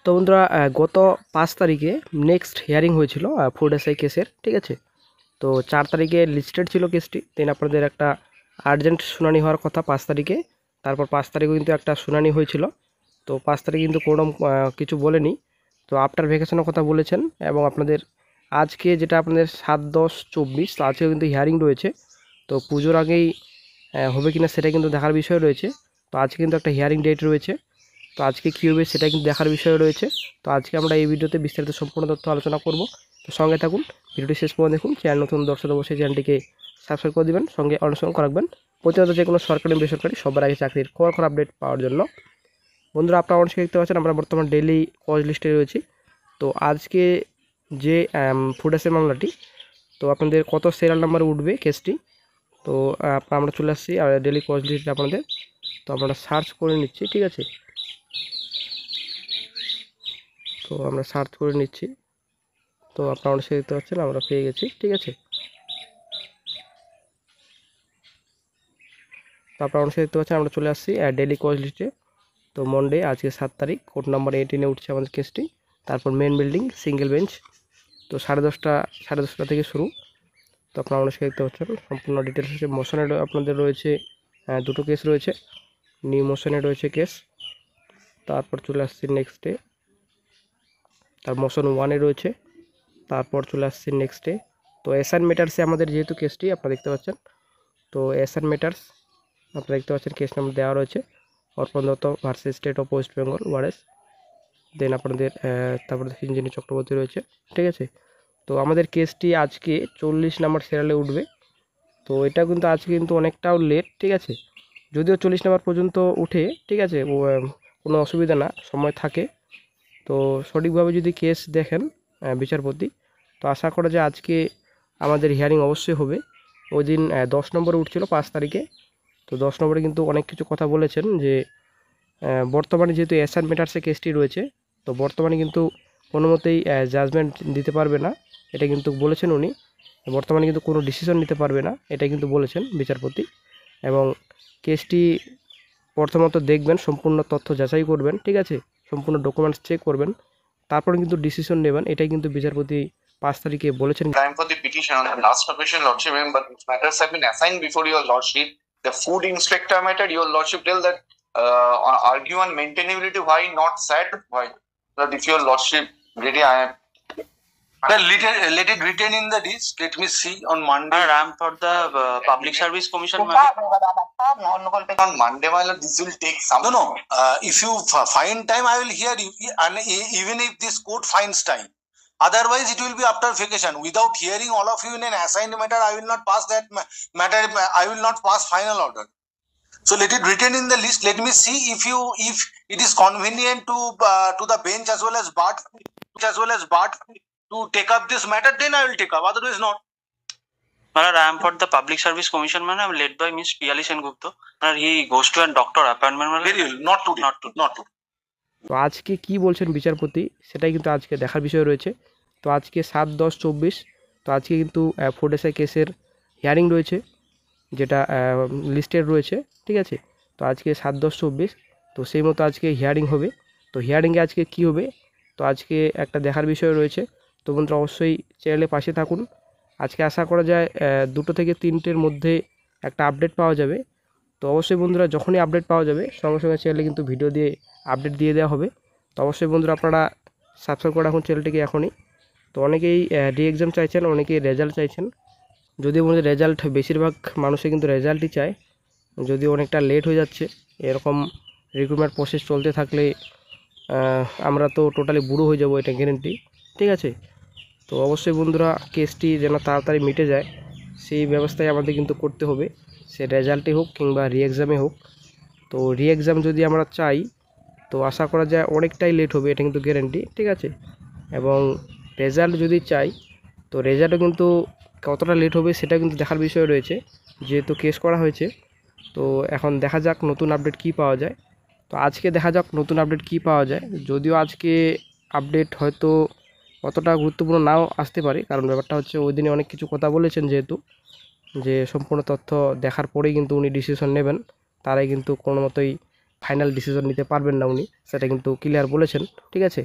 তো বন্ধুরা গত 5 তারিখে নেক্সট হিয়ারিং হয়েছিল ফুড এসআই কেসের, ঠিক আছে। তো 4 তারিখে লিস্টেড ছিল কেসটি, দেন আপনাদের একটা আর্জেন্ট শুনানি হওয়ার কথা 5 তারিখে। তারপর 5 তারিখেও কিন্তু একটা শুনানি হয়েছিল। তো 5 তারিখে কিন্তু কোনো কিছু বলেনি। তো আফটার ভ্যাকেশনের কথা বলেছেন। এবং আপনাদের আজকে যেটা আপনাদের 7-10-24, তো আজকে কিন্তু হিয়ারিং রয়েছে। তো পুজোর আগেই হবে কিনা সেটা কিন্তু দেখার বিষয় রয়েছে। তো আজকে কিন্তু একটা হিয়ারিং ডেট রয়েছে। তো আজকে কী হবে সেটা কিন্তু দেখার বিষয় রয়েছে। তো আজকে আমরা এই ভিডিওতে বিস্তারিত সম্পূর্ণ তথ্য আলোচনা করব। তো সঙ্গে থাকুন, ভিডিওটি শেষ পর্যন্ত দেখুন। চ্যানেল নতুন দর্শক অবশ্যই চ্যানেলটিকে সাবস্ক্রাইব করে দেবেন, সঙ্গে অনুসরণ রাখবেন প্রতিনিয়ত যে কোনো সরকারি বেসরকারি সবার আগে চাকরির খবর আপডেট পাওয়ার জন্য। বন্ধুরা, আপনারা অনেক দেখতে পাচ্ছেন আমরা বর্তমান ডেইলি কজ লিস্টে রয়েছি। তো আজকে যে ফুড এসআই মামলাটি, তো আপনাদের কত সিরিয়াল নাম্বার উঠবে কেসটি, তো আমরা চলে আসছি আর ডেইলি কজ লিস্টে আপনাদের। তো আমরা সার্চ করে নিচ্ছি, ঠিক আছে। তো আমরা সার্চ করে নিচ্ছি। তো আপনারা অনেক দেখতে পাচ্ছেন আমরা পেয়ে গেছি, ঠিক আছে। তো আপনারা অনেক দেখতে পাচ্ছেন আমরা চলে আসছি ডেইলি কজ লিস্টে। তো মন্ডে আজকে 7 তারিখ, কোর্ট নাম্বার 18-এ উঠছে আমাদের কেসটি। তারপর মেন বিল্ডিং সিঙ্গেল বেঞ্চ। তো 10:30 থেকে শুরু। তো আপনারা অনেক দেখতে পাচ্ছেন সম্পূর্ণ ডিটেলস হচ্ছে। মোশনে আপনাদের রয়েছে দুটো কেস রয়েছে, নিউ মোশনে রয়েছে কেস। তারপর চলে আসছি নেক্সট ডে, তার মোশন 1-এ রয়েছে। তারপর চলে আসছি নেক্সট ডে। তো এসআন মেটার্সে আমাদের যেহেতু কেসটি আপনারা দেখতে পাচ্ছেন, তো এসআন মেটার্স আপনারা দেখতে পাচ্ছেন কেস নাম্বার দেওয়া রয়েছে, Arpan Dutta versus state of West Bengal ওয়ারেস। দেন আপনাদের তারপরে হিঞ্জিনী চক্রবর্তী রয়েছে, ঠিক আছে। তো আমাদের কেসটি আজকে 40 নাম্বার সিরিয়ালে উঠবে। তো এটা কিন্তু আজকে কিন্তু অনেকটাও লেট, ঠিক আছে। যদিও 40 নাম্বার পর্যন্ত উঠে, ঠিক আছে, কোনো অসুবিধা না, সময় থাকে। তো সঠিকভাবে যদি কেস দেখেন বিচারপতি, তো আশা করা যায় আজকে আমাদের হিয়ারিং অবশ্যই হবে। ওই দিন 10 নম্বরে উঠছিল 5 তারিখে। তো 10 নম্বরে কিন্তু অনেক কিছু কথা বলেছেন যে বর্তমানে যেহেতু এসআর মেটার্সে কেসটি রয়েছে, তো বর্তমানে কিন্তু কোনো মতেই জাজমেন্ট দিতে পারবে না, এটা কিন্তু বলেছেন উনি। বর্তমানে কিন্তু কোনো ডিসিশন নিতে পারবে না, এটা কিন্তু বলেছেন বিচারপতি। এবং কেসটি প্রথমত দেখবেন, সম্পূর্ণ তথ্য যাচাই করবেন, ঠিক আছে, সম্পূর্ণ ডকুমেন্টস চেক করবেন, তারপরে কিন্তু ডিসিশন নেবেন, এটাই কিন্তু বিচারপতি 5 তারিখে বলেছেন। Time for the petition on the last occasion, Lordship, but matters have been assigned before your Lordship. The food inspector matter, your Lordship tell that argue on maintainability. Why not said? Why? That if your Lordship ready, I am. Well, let it written in the list. Let me see on Monday. RAM for the Public Service Commission. On Monday, my lord, this will take some. No. If you find time, I will hear you. And even if this court finds time, otherwise it will be after vacation. Without hearing all of you in an assigned matter, I will not pass that matter. I will not pass final order. So let it written in the list. Let me see if it is convenient to the bench as well as BART to take up this matter. Then I will take up. Otherwise not. RAM for the Public Service Commission, man, led by Miss Piyali Sengupta. He goes to a doctor appointment. Very well. Not today. তো আজকে কি বলছেন বিচারপতি সেটাই কিন্তু আজকে দেখার বিষয় রয়েছে। তো আজকে 7-10-24, তো আজকে কিন্তু ফুড এসআই কেসের হিয়ারিং রয়েছে, যেটা লিস্টেড রয়েছে, ঠিক আছে। তো আজকে 7-10-24, তো সেই মতো আজকে হিয়ারিং হবে। তো হিয়ারিংয়ে আজকে কি হবে, তো আজকে একটা দেখার বিষয় রয়েছে। তো বন্ধুরা অবশ্যই চ্যানেলে পাশে থাকুন। আজকে আশা করা যায় 2 থেকে 3টের মধ্যে একটা আপডেট পাওয়া যাবে। তো অবশ্যই বন্ধুরা যখনই আপডেট পাওয়া যাবে সঙ্গে সঙ্গে চ্যানেলে কিন্তু ভিডিও দিয়ে আপডেট দিয়ে দেওয়া হবে। তো অবশ্যই বন্ধুরা আপনারা সাবস্ক্রাইব করে রাখুন চ্যানেলটিকে এখনই। তো অনেকেই রি এক্সাম চাইছেন, অনেকেই রেজাল্ট চাইছেন। যদিও বন্ধুরা রেজাল্ট বেশিরভাগ মানুষই কিন্তু রেজাল্টই চায়, যদিও অনেকটা লেট হয়ে যাচ্ছে। এরকম রিক্রুটমেন্ট প্রসেস চলতে থাকলে আমরা তো টোটালি বুড়ো হয়ে যাব, এটা গ্যারেন্টি, ঠিক আছে। তো অবশ্যই বন্ধুরা কেসটি যেন তাড়াতাড়ি মিটে যায় সেই ব্যবস্থাই আমাদের কিন্তু করতে হবে, সে রেজাল্টে হোক কিংবা রি এক্সামে হোক। তো রি এক্সাম যদি আমরা চাই তো আশা করা যায় অনেকটাই লেট হবে, এটা কিন্তু গ্যারেন্টি, ঠিক আছে। এবং রেজাল্ট যদি চাই তো রেজাল্টও কিন্তু কতটা লেট হবে সেটা কিন্তু দেখার বিষয় রয়েছে, যেহেতু কেস করা হয়েছে। তো এখন দেখা যাক নতুন আপডেট কি পাওয়া যায়। তো আজকে দেখা যাক নতুন আপডেট কি পাওয়া যায়। যদিও আজকে আপডেট হয়তো অতটা গুরুত্বপূর্ণ নাও আসতে পারে, কারণ ব্যাপারটা হচ্ছে ওই দিনে অনেক কিছু কথা বলেছেন, যেহেতু যে সম্পূর্ণ তথ্য দেখার পরেই কিন্তু উনি ডিসিশন নেবেন, তারাই কিন্তু কোনো মতোই ফাইনাল ডিসিশন নিতে পারবেন না উনি, সেটা কিন্তু ক্লিয়ার বলেছেন। ঠিক আছে।